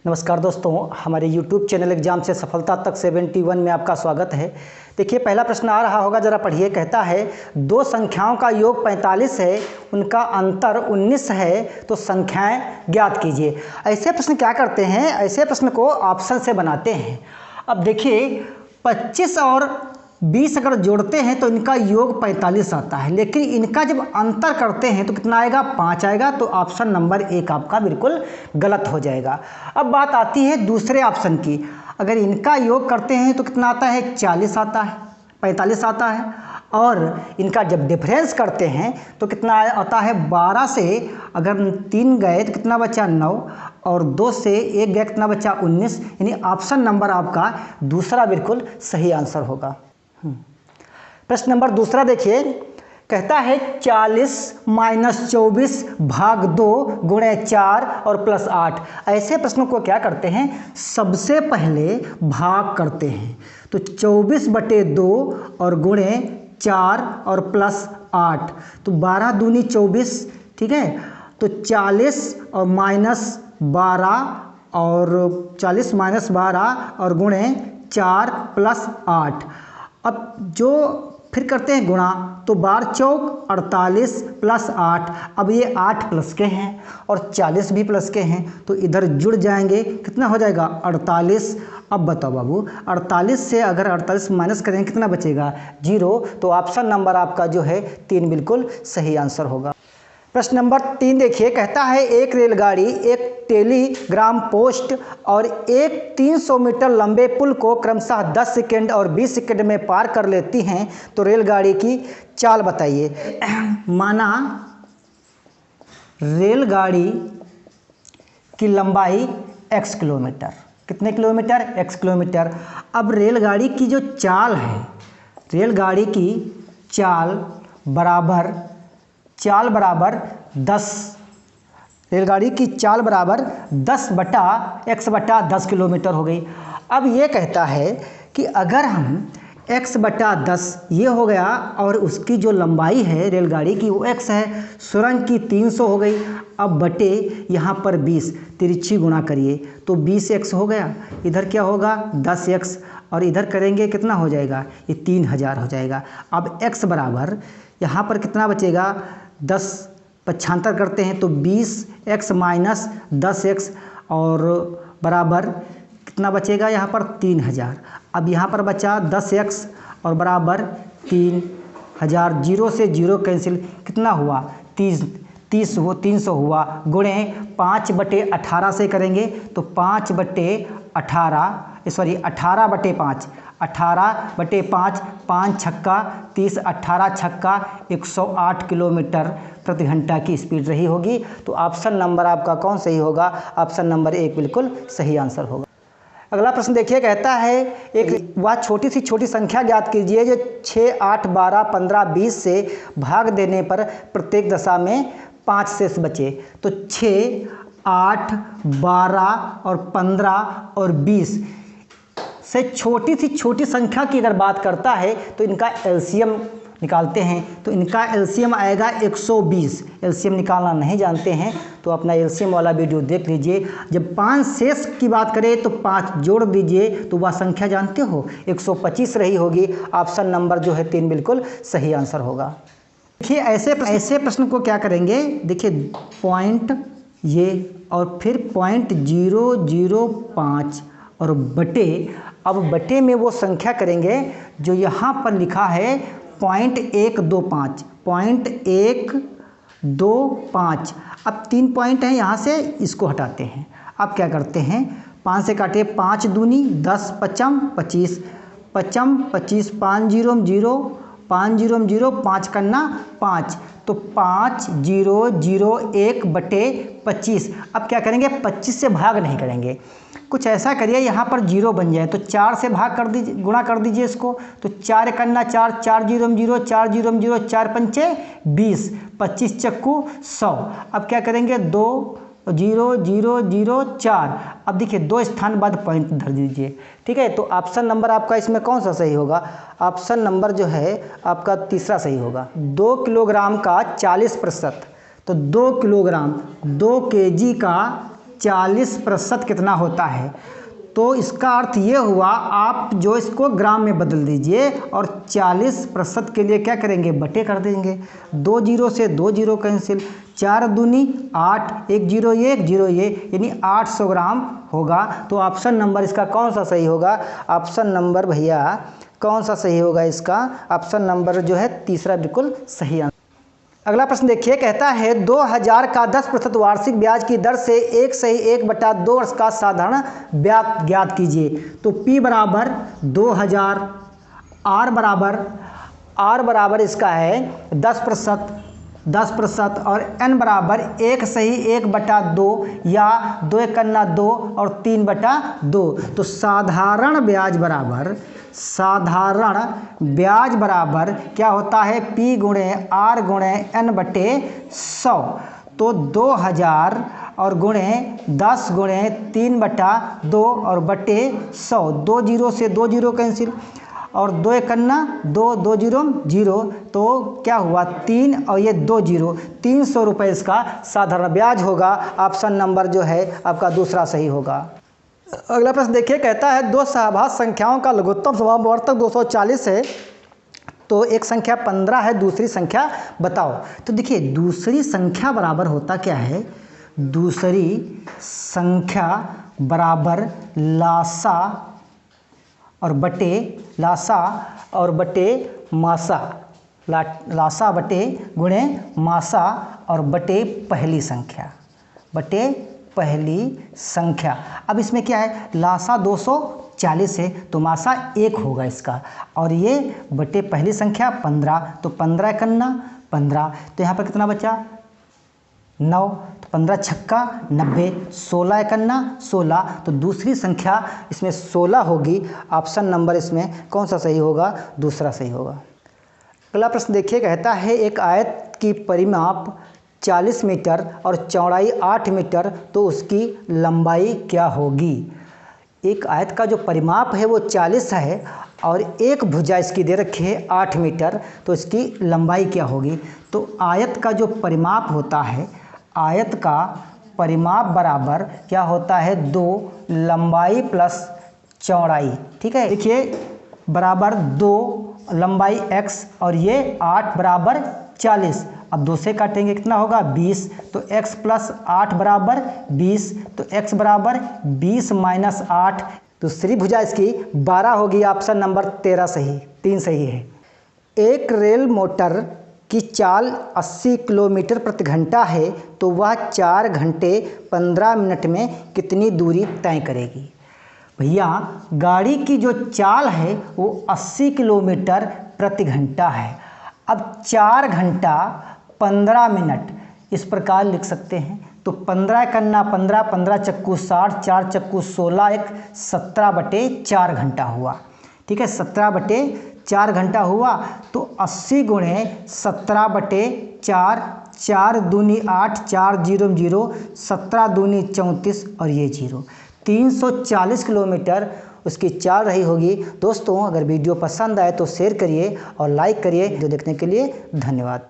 नमस्कार दोस्तों, हमारे YouTube चैनल एग्जाम से सफलता तक 71 में आपका स्वागत है। देखिए, पहला प्रश्न आ रहा होगा, ज़रा पढ़िए। कहता है दो संख्याओं का योग 45 है, उनका अंतर 19 है, तो संख्याएं ज्ञात कीजिए। ऐसे प्रश्न क्या करते हैं, ऐसे प्रश्न को ऑप्शन से बनाते हैं। अब देखिए, 25 और 20 अगर जोड़ते हैं तो इनका योग 45 आता है, लेकिन इनका जब अंतर करते हैं तो कितना आएगा, 5 आएगा। तो ऑप्शन नंबर 1 आपका बिल्कुल गलत हो जाएगा। अब बात आती है दूसरे ऑप्शन की। अगर इनका योग करते हैं तो कितना आता है, 40 आता है, 45 आता है। और इनका जब डिफरेंस करते हैं तो कितना आता है, 12 से अगर 3 गए तो कितना बचा, 9, और 2 से 1 गया, कितना बचा, 19। यानी ऑप्शन नंबर आपका दूसरा बिल्कुल सही आंसर होगा। प्रश्न नंबर दूसरा देखिए। कहता है 40 - 24 भाग 2 गुणे 4 और प्लस 8। ऐसे प्रश्नों को क्या करते हैं, सबसे पहले भाग करते हैं। तो 24/2 और गुणे 4 और प्लस 8, तो 12 दूनी 24, ठीक है। तो 40 और -12 और 40 - 12 और गुणे 4 प्लस 8। अब जो फिर करते हैं गुणा, तो 12 चौक 48 प्लस 8। अब ये 8 प्लस के हैं और 40 भी प्लस के हैं, तो इधर जुड़ जाएंगे, कितना हो जाएगा, 48। अब बताओ बाबू, 48 से अगर 48 माइनस करेंगे कितना बचेगा, 0। तो ऑप्शन नंबर आपका जो है 3 बिल्कुल सही आंसर होगा। प्रश्न नंबर 3 देखिए। कहता है एक रेलगाड़ी एक टेलीग्राम पोस्ट और एक 300 मीटर लंबे पुल को क्रमशः 10 सेकेंड और 20 सेकेंड में पार कर लेती हैं, तो रेलगाड़ी की चाल बताइए। माना रेलगाड़ी की लंबाई x किलोमीटर, कितने किलोमीटर, x किलोमीटर। अब रेलगाड़ी की जो चाल है, रेलगाड़ी की चाल बराबर 10, रेलगाड़ी की चाल बराबर 10/x/10 किलोमीटर हो गई। अब ये कहता है कि अगर हम x/10 ये हो गया, और उसकी जो लंबाई है रेलगाड़ी की वो x है, सुरंग की 300 हो गई। अब बटे यहाँ पर 20, तिरछी गुणा करिए तो 20x हो गया। इधर क्या होगा, 10x, और इधर करेंगे कितना हो जाएगा, ये 3000 हो जाएगा। अब x बराबर यहाँ पर कितना बचेगा, 10 पक्षांतर करते हैं तो 20x - 10x, और बराबर कितना बचेगा यहाँ पर, 3000। अब यहाँ पर बचा 10x और बराबर 3000, 0 से 0 कैंसिल, कितना हुआ, 300 हुआ। गुणे 5/18 से करेंगे तो 18/5, 5 छक्का 30, 18 छक्का 108 किलोमीटर प्रति घंटा की स्पीड रही होगी। तो ऑप्शन नंबर आपका कौन सही होगा, ऑप्शन नंबर 1 बिल्कुल सही आंसर होगा। अगला प्रश्न देखिए। कहता है एक वह छोटी सी छोटी संख्या ज्ञात कीजिए जो 6, 8, 12, 15, 20 से भाग देने पर प्रत्येक दशा में 5 शेष बचे। तो 6, 8, 12 और 15 और 20 से छोटी सी छोटी संख्या की अगर बात करता है तो इनका एलसीएम निकालते हैं। तो इनका एलसीएम आएगा 120। एलसीएम निकालना नहीं जानते हैं तो अपना एलसीएम वाला वीडियो देख लीजिए। जब 5 शेष की बात करें तो 5 जोड़ दीजिए तो वह संख्या जानते हो 125 रही होगी। ऑप्शन नंबर जो है 3 बिल्कुल सही आंसर होगा। देखिए, ऐसे प्रश्न को क्या करेंगे, देखिए पॉइंट ये और फिर .005 और बटे, अब बटे में वो संख्या करेंगे जो यहाँ पर लिखा है .125। अब 3 पॉइंट हैं, यहाँ से इसको हटाते हैं। अब क्या करते हैं, 5 से काटे, 5 दूनी 10, 5 25, 5 5 0 0, 5 0 0, 5 करना 5, तो 5001/25। अब क्या करेंगे, 25 से भाग नहीं करेंगे, कुछ ऐसा करिए यहाँ पर 0 बन जाए तो 4 से भाग कर दीजिए, गुणा कर दीजिए इसको। तो 4 करना 4, 4 0 0, 4 0 0, 4 पंचे 20, 25 चक्कू 100। अब क्या करेंगे, 2 0 0 0 4। अब देखिए 2 स्थान बाद पॉइंट धर दीजिए, ठीक है। तो ऑप्शन नंबर आपका इसमें कौन सा सही होगा, ऑप्शन नंबर जो है आपका तीसरा सही होगा। 2 किलोग्राम का 40%, तो 2 किलोग्राम, 2 kg का 40% कितना होता है। तो इसका अर्थ ये हुआ, आप जो इसको ग्राम में बदल दीजिए और 40% के लिए क्या करेंगे, बटे कर देंगे। 2 जीरो से 2 जीरो कैंसिल, 4 दूनी 8, 1 जीरो ये 1 जीरो ये, यानी 800 ग्राम होगा। तो ऑप्शन नंबर इसका कौन सा सही होगा? ऑप्शन नंबर भैया कौन सा सही होगा इसका? ऑप्शन नंबर जो है तीसरा बिल्कुल सही आंसर। अगला प्रश्न देखिए, कहता है 2000 का 10% वार्षिक ब्याज की दर से 1/2 वर्ष का साधारण ब्याज ज्ञात कीजिए। तो P बराबर 2000, R बराबर इसका है 10% और N बराबर 1/2 या 2 एकन्ना 2 और 3/2। तो साधारण ब्याज बराबर क्या होता है? P गुणे R गुणे N बटे 100। तो 2000 और गुणे 10 गुणे 3/2 और बटे 100। 2 जीरो से 2 जीरो कैंसिल और 2 एकन्ना 2, 2 जीरो 0, तो क्या हुआ 3 और ये 2 जीरो, 300 रुपये इसका साधारण ब्याज होगा। ऑप्शन नंबर जो है आपका दूसरा सही होगा। अगला प्रश्न देखिए, कहता है 2 सहभाज्य संख्याओं का लघुत्तम समवर्तक 240 है। तो एक संख्या 15 है, दूसरी संख्या बताओ। तो देखिए दूसरी संख्या बराबर होता क्या है? दूसरी संख्या बराबर लासा और बटे मासा, लासा बटे गुणे मासा और बटे पहली संख्या। अब इसमें क्या है, लासा 240 है तो मासा 1 होगा इसका, और ये बटे पहली संख्या 15, तो 15 एकन्ना 15, तो यहाँ पर कितना बचा 9, तो 15 छक्का 90, 16 एकन्ना 16, तो दूसरी संख्या इसमें 16 होगी। ऑप्शन नंबर इसमें कौन सा सही होगा? दूसरा सही होगा। अगला प्रश्न देखिए, कहता है एक आयत की परिमाप 40 मीटर और चौड़ाई 8 मीटर, तो उसकी लंबाई क्या होगी? एक आयत का जो परिमाप है वो 40 है और एक भुजा इसकी दे रखी है 8 मीटर, तो इसकी लंबाई क्या होगी? तो आयत का जो परिमाप होता है, आयत का परिमाप बराबर क्या होता है? 2 लंबाई प्लस चौड़ाई। ठीक है, देखिए बराबर 2 लंबाई x और ये 8 बराबर 40। अब 2 से काटेंगे कितना होगा 20, तो x प्लस 8 बराबर 20, तो x बराबर 20 माइनस 8, दूसरी भुजा इसकी 12 होगी। ऑप्शन नंबर 3 सही है। एक रेल मोटर की चाल 80 किलोमीटर प्रति घंटा है, तो वह 4 घंटे 15 मिनट में कितनी दूरी तय करेगी? भैया गाड़ी की जो चाल है वो 80 किलोमीटर प्रति घंटा है। अब 4 घंटा 15 मिनट इस प्रकार लिख सकते हैं। तो 15 कन्ना 15, 15 चक्कू 60, 4 चक्कू 16, 1 17/4 घंटा हुआ। ठीक है, 17/4 घंटा हुआ। तो 80 गुणे 17/4, 4 दूनी 8, 4 जीरो 0, 17 दूनी 34 और ये 0, 340 किलोमीटर उसकी चाल रही होगी। दोस्तों अगर वीडियो पसंद आए तो शेयर करिए और लाइक करिए। जो देखने के लिए धन्यवाद।